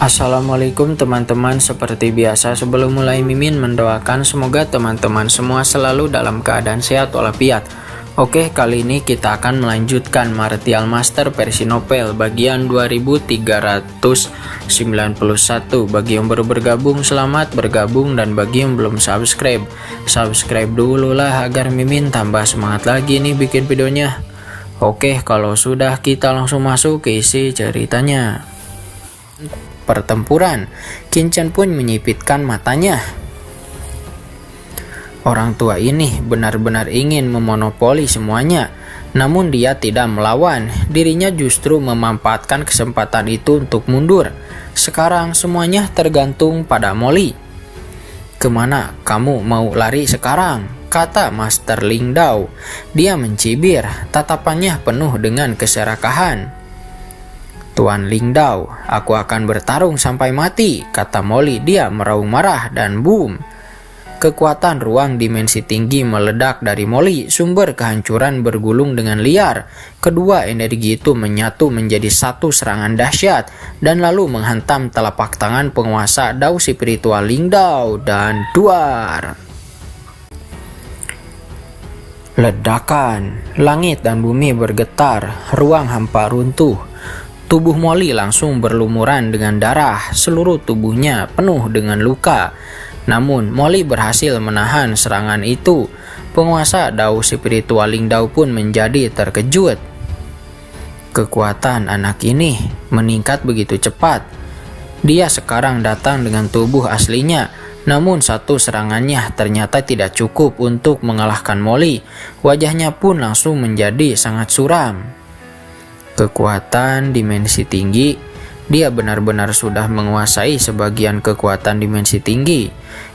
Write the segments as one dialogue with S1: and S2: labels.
S1: Assalamualaikum teman-teman, seperti biasa sebelum mulai Mimin mendoakan semoga teman-teman semua selalu dalam keadaan sehat walafiat. Oke, kali ini kita akan melanjutkan Martial Master versi novel bagian 2391. Bagi yang baru bergabung, selamat bergabung, dan bagi yang belum subscribe dulu lah agar Mimin tambah semangat lagi nih bikin videonya. Oke, kalau sudah kita langsung masuk ke isi ceritanya. Pertempuran, Qin pun menyipitkan matanya. Orang tua ini benar-benar ingin memonopoli semuanya, namun dia tidak melawan. Dirinya justru memanfaatkan kesempatan itu untuk mundur. Sekarang semuanya tergantung pada Molly. "Kemana kamu mau lari sekarang?" kata Master Ling Dao. Dia mencibir, tatapannya penuh dengan keserakahan. "Tuan Ling Dao, aku akan bertarung sampai mati," kata Molly. Dia meraung marah dan boom. Kekuatan ruang dimensi tinggi meledak dari Molly. Sumber kehancuran bergulung dengan liar. Kedua energi itu menyatu menjadi satu serangan dahsyat dan lalu menghantam telapak tangan penguasa Dao spiritual Ling Dao dan duar. Ledakan, langit dan bumi bergetar, ruang hampa runtuh. Tubuh Molly langsung berlumuran dengan darah, seluruh tubuhnya penuh dengan luka. Namun Molly berhasil menahan serangan itu. Penguasa Dao spiritual Ling Dao pun menjadi terkejut. Kekuatan anak ini meningkat begitu cepat. Dia sekarang datang dengan tubuh aslinya, namun satu serangannya ternyata tidak cukup untuk mengalahkan Molly. Wajahnya pun langsung menjadi sangat suram. Kekuatan dimensi tinggi, dia benar-benar sudah menguasai sebagian kekuatan dimensi tinggi.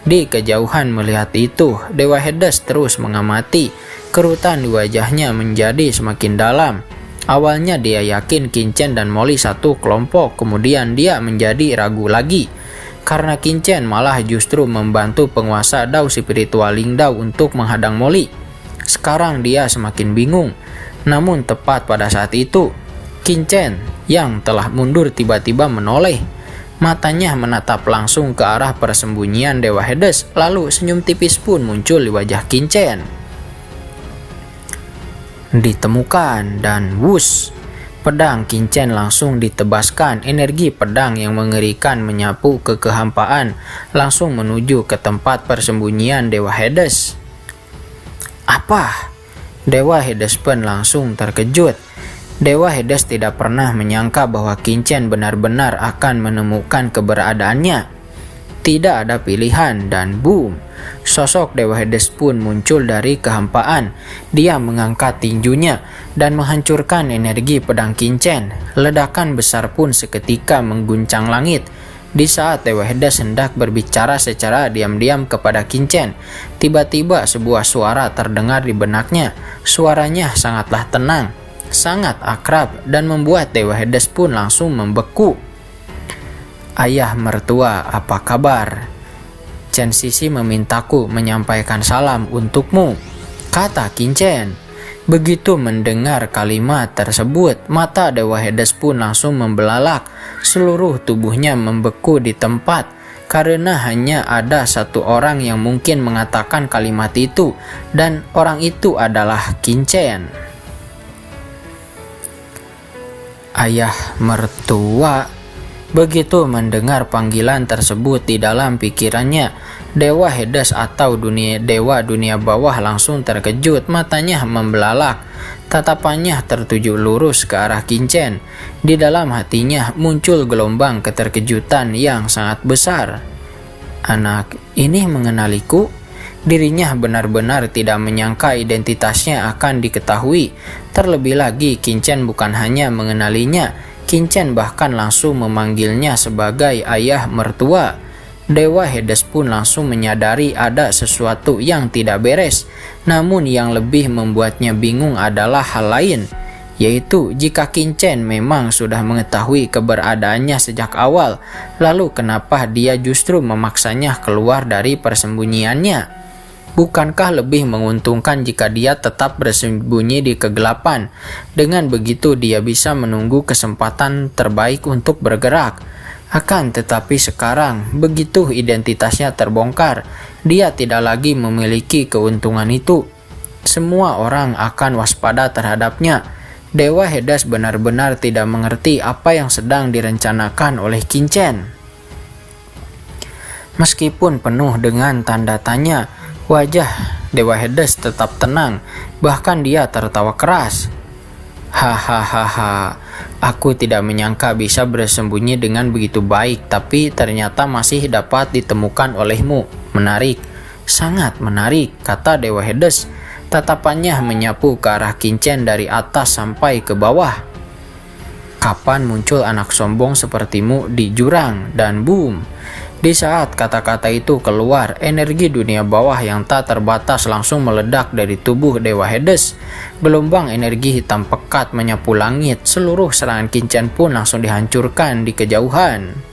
S1: Di kejauhan melihat itu, Dewa Hades terus mengamati. Kerutan di wajahnya menjadi semakin dalam. Awalnya dia yakin Qin dan Molly satu kelompok, kemudian dia menjadi ragu lagi. Karena Qin malah justru membantu penguasa Dao spiritual Ling Dao untuk menghadang Molly. Sekarang dia semakin bingung. Namun tepat pada saat itu, Qin yang telah mundur tiba-tiba menoleh. Matanya menatap langsung ke arah persembunyian Dewa Hades, lalu senyum tipis pun muncul di wajah Qin. Ditemukan dan wush, pedang Qin langsung ditebaskan. Energi pedang yang mengerikan menyapu ke kehampaan, langsung menuju ke tempat persembunyian Dewa Hades. "Apa?" Dewa Hades pun langsung terkejut. Dewa Hades tidak pernah menyangka bahwa Qin benar-benar akan menemukan keberadaannya. Tidak ada pilihan dan boom, sosok Dewa Hades pun muncul dari kehampaan. Dia mengangkat tinjunya dan menghancurkan energi pedang Qin. Ledakan besar pun seketika mengguncang langit. Di saat Dewa Hades hendak berbicara secara diam-diam kepada Qin, tiba-tiba sebuah suara terdengar di benaknya. Suaranya sangatlah tenang, sangat akrab, dan membuat Dewa Hades pun langsung membeku. "Ayah mertua, apa kabar? Chen Sisi memintaku menyampaikan salam untukmu," kata Qin. Begitu mendengar kalimat tersebut, mata Dewa Hades pun langsung membelalak. Seluruh tubuhnya membeku di tempat, karena hanya ada satu orang yang mungkin mengatakan kalimat itu, dan orang itu adalah Qin. "Ayah mertua." Begitu mendengar panggilan tersebut, di dalam pikirannya Dewa Hades atau dewa dunia bawah langsung terkejut. Matanya membelalak, tatapannya tertuju lurus ke arah Qin. Di dalam hatinya muncul gelombang keterkejutan yang sangat besar. Anak ini mengenaliku? Dirinya benar-benar tidak menyangka identitasnya akan diketahui. Terlebih lagi Qin bukan hanya mengenalinya, Qin bahkan langsung memanggilnya sebagai ayah mertua. Dewa Hades pun langsung menyadari ada sesuatu yang tidak beres. Namun yang lebih membuatnya bingung adalah hal lain, yaitu jika Qin memang sudah mengetahui keberadaannya sejak awal, lalu kenapa dia justru memaksanya keluar dari persembunyiannya? Bukankah lebih menguntungkan jika dia tetap bersembunyi di kegelapan? Dengan begitu dia bisa menunggu kesempatan terbaik untuk bergerak. Akan tetapi sekarang, begitu identitasnya terbongkar, dia tidak lagi memiliki keuntungan itu. Semua orang akan waspada terhadapnya. Dewa Hades benar-benar tidak mengerti apa yang sedang direncanakan oleh Qin-Chen. Meskipun penuh dengan tanda tanya, wajah Dewa Hades tetap tenang, bahkan dia tertawa keras. Hahaha, aku tidak menyangka bisa bersembunyi dengan begitu baik, tapi ternyata masih dapat ditemukan olehmu. Menarik, sangat menarik, kata Dewa Hades. Tatapannya menyapu ke arah Qin-Chen dari atas sampai ke bawah. Kapan muncul anak sombong sepertimu di jurang? Dan boom! Di saat kata-kata itu keluar, energi dunia bawah yang tak terbatas langsung meledak dari tubuh Dewa Hades. Gelombang energi hitam pekat menyapu langit. Seluruh serangan Qin-Chen pun langsung dihancurkan di kejauhan.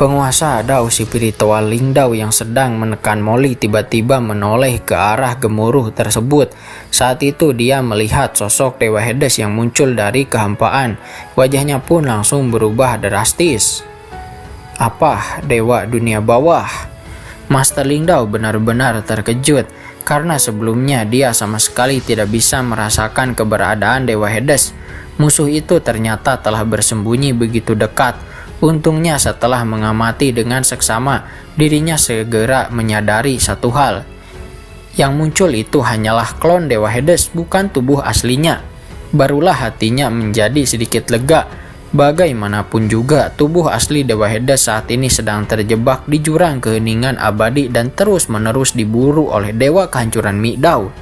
S1: Penguasa Dao spiritual Ling Dao yang sedang menekan Molly tiba-tiba menoleh ke arah gemuruh tersebut. Saat itu dia melihat sosok Dewa Hades yang muncul dari kehampaan. Wajahnya pun langsung berubah drastis. Apa Dewa Dunia Bawah? Master Ling Dao benar-benar terkejut karena sebelumnya dia sama sekali tidak bisa merasakan keberadaan Dewa Hades. Musuh itu ternyata telah bersembunyi begitu dekat. Untungnya setelah mengamati dengan seksama, dirinya segera menyadari satu hal. Yang muncul itu hanyalah klon Dewa Hades, bukan tubuh aslinya. Barulah hatinya menjadi sedikit lega. Bagaimanapun juga, tubuh asli Dewa Hades saat ini sedang terjebak di jurang keheningan abadi dan terus-menerus diburu oleh Dewa Kehancuran Mi Dao.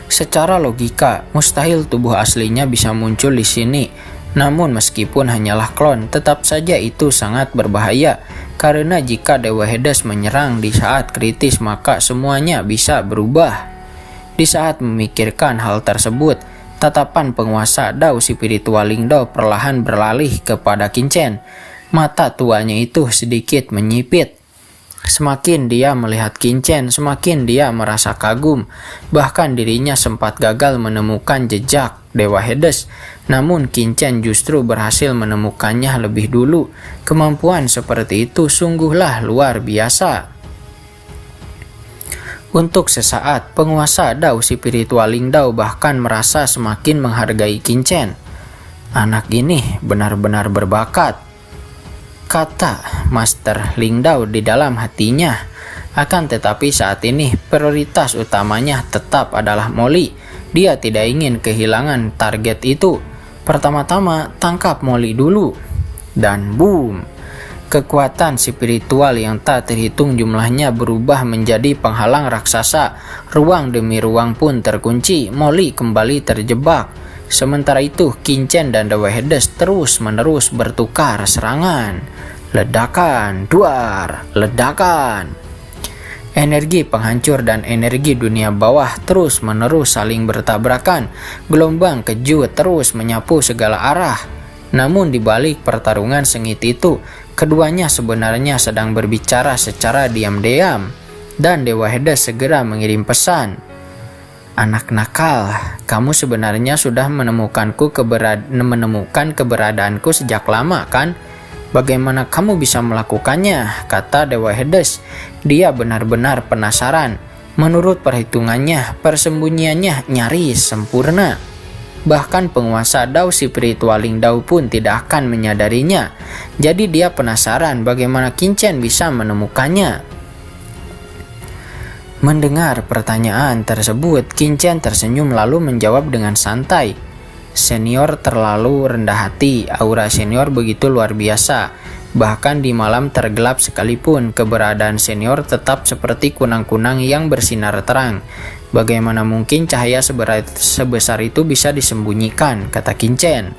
S1: Secara logika, mustahil tubuh aslinya bisa muncul di sini. Namun meskipun hanyalah klon, tetap saja itu sangat berbahaya. Karena jika Dewa Hades menyerang di saat kritis, maka semuanya bisa berubah. Di saat memikirkan hal tersebut, tatapan penguasa Dao spiritual Ling Dao perlahan beralih kepada Qin-Chen. Mata tuanya itu sedikit menyipit. Semakin dia melihat Qin-Chen, semakin dia merasa kagum. Bahkan dirinya sempat gagal menemukan jejak Dewa Hades. Namun Qin-Chen justru berhasil menemukannya lebih dulu. Kemampuan seperti itu sungguhlah luar biasa. Untuk sesaat, penguasa Dao spiritual Ling Dao bahkan merasa semakin menghargai Qin-Chen. Anak ini benar-benar berbakat, kata Master Ling Dao di dalam hatinya. Akan tetapi saat ini prioritas utamanya tetap adalah Molly. Dia tidak ingin kehilangan target itu. Pertama-tama tangkap Molly dulu. Dan boom! Kekuatan spiritual yang tak terhitung jumlahnya berubah menjadi penghalang raksasa. Ruang demi ruang pun terkunci. Molly kembali terjebak. Sementara itu, Qin-Chen dan Dewa Hades terus-menerus bertukar serangan. Ledakan, duar, ledakan. Energi penghancur dan energi dunia bawah terus-menerus saling bertabrakan. Gelombang kejut terus menyapu segala arah. Namun di balik pertarungan sengit itu, keduanya sebenarnya sedang berbicara secara diam-diam. Dan Dewa Hades segera mengirim pesan. Anak nakal, kamu sebenarnya sudah menemukan keberadaanku sejak lama kan? Bagaimana kamu bisa melakukannya? Kata Dewa Hades. Dia benar-benar penasaran. Menurut perhitungannya, persembunyiannya nyaris sempurna. Bahkan penguasa Dao spiritual Ling Dao pun tidak akan menyadarinya. Jadi dia penasaran bagaimana Qin-Chen bisa menemukannya. Mendengar pertanyaan tersebut, Qin-Chen tersenyum lalu menjawab dengan santai. Senior terlalu rendah hati, aura senior begitu luar biasa. Bahkan di malam tergelap sekalipun, keberadaan senior tetap seperti kunang-kunang yang bersinar terang. Bagaimana mungkin cahaya sebesar itu bisa disembunyikan, kata Qin-Chen.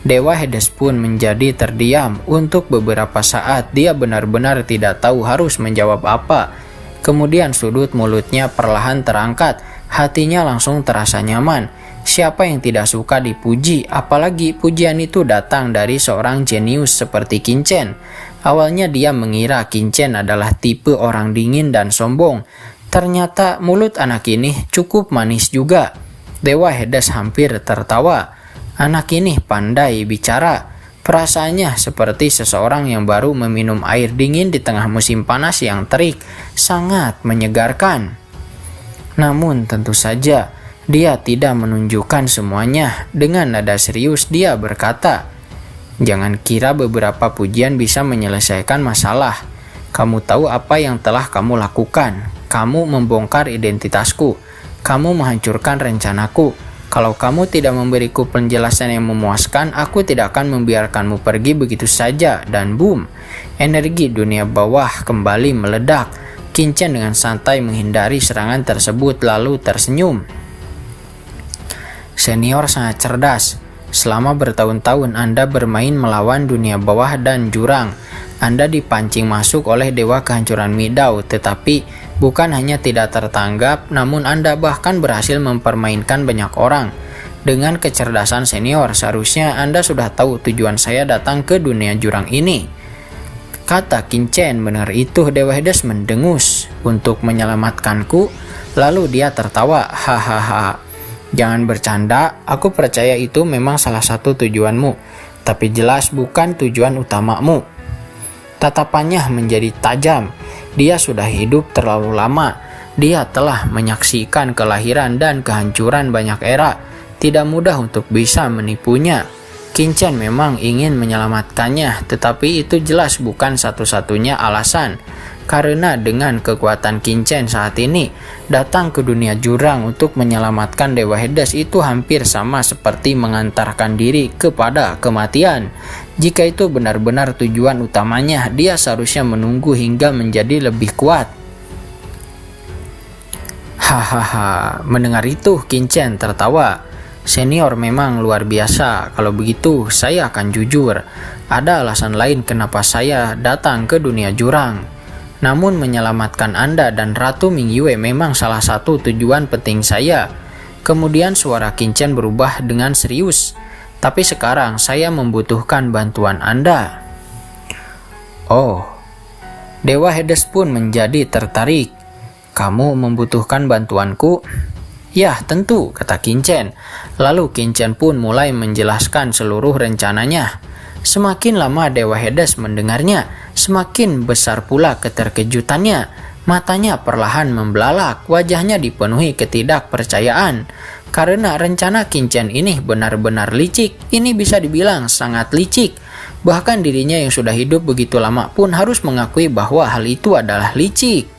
S1: Dewa Hades pun menjadi terdiam. Untuk beberapa saat dia benar-benar tidak tahu harus menjawab apa. Kemudian sudut mulutnya perlahan terangkat. Hatinya langsung terasa nyaman. Siapa yang tidak suka dipuji, apalagi pujian itu datang dari seorang jenius seperti Qin-Chen. Awalnya dia mengira Qin-Chen adalah tipe orang dingin dan sombong. Ternyata mulut anak ini cukup manis juga. Dewa Hades hampir tertawa. Anak ini pandai bicara. Perasaannya seperti seseorang yang baru meminum air dingin di tengah musim panas yang terik, sangat menyegarkan. Namun tentu saja, dia tidak menunjukkan semuanya. Dengan nada serius dia berkata, "Jangan kira beberapa pujian bisa menyelesaikan masalah. Kamu tahu apa yang telah kamu lakukan. Kamu membongkar identitasku. Kamu menghancurkan rencanaku. Kalau kamu tidak memberiku penjelasan yang memuaskan, aku tidak akan membiarkanmu pergi begitu saja." Dan boom, energi dunia bawah kembali meledak. Qin Chen dengan santai menghindari serangan tersebut lalu tersenyum. "Senior sangat cerdas. Selama bertahun-tahun Anda bermain melawan dunia bawah dan jurang. Anda dipancing masuk oleh dewa kehancuran Midao, tetapi bukan hanya tidak tertanggap, namun Anda bahkan berhasil mempermainkan banyak orang. Dengan kecerdasan senior, seharusnya Anda sudah tahu tujuan saya datang ke dunia jurang ini." Kata Qin Chen. Mendengar itu, Dewa Hades mendengus. "Untuk menyelamatkanku?" Lalu dia tertawa. "Hahaha. Jangan bercanda, aku percaya itu memang salah satu tujuanmu, tapi jelas bukan tujuan utamamu." Tatapannya menjadi tajam. Dia sudah hidup terlalu lama. Dia telah menyaksikan kelahiran dan kehancuran banyak era. Tidak mudah untuk bisa menipunya. Qin Chen memang ingin menyelamatkannya, tetapi itu jelas bukan satu-satunya alasan. Karena dengan kekuatan Qin Chen saat ini, datang ke dunia jurang untuk menyelamatkan Dewa Hades itu hampir sama seperti mengantarkan diri kepada kematian. Jika itu benar-benar tujuan utamanya, dia seharusnya menunggu hingga menjadi lebih kuat. Hahaha, mendengar itu Qin Chen tertawa. "Senior memang luar biasa. Kalau begitu, saya akan jujur. Ada alasan lain kenapa saya datang ke dunia jurang. Namun menyelamatkan Anda dan Ratu Mingyue memang salah satu tujuan penting saya." Kemudian suara Qin Chen berubah dengan serius. "Tapi sekarang saya membutuhkan bantuan Anda." Oh, Dewa Hades pun menjadi tertarik. "Kamu membutuhkan bantuanku?" "Ya, tentu," kata Qin Chen. Lalu Qin Chen pun mulai menjelaskan seluruh rencananya. Semakin lama Dewa Hades mendengarnya, semakin besar pula keterkejutannya. Matanya perlahan membelalak, wajahnya dipenuhi ketidakpercayaan. Karena rencana Qin Chen ini benar-benar licik. Ini bisa dibilang sangat licik. Bahkan dirinya yang sudah hidup begitu lama pun harus mengakui bahwa hal itu adalah licik.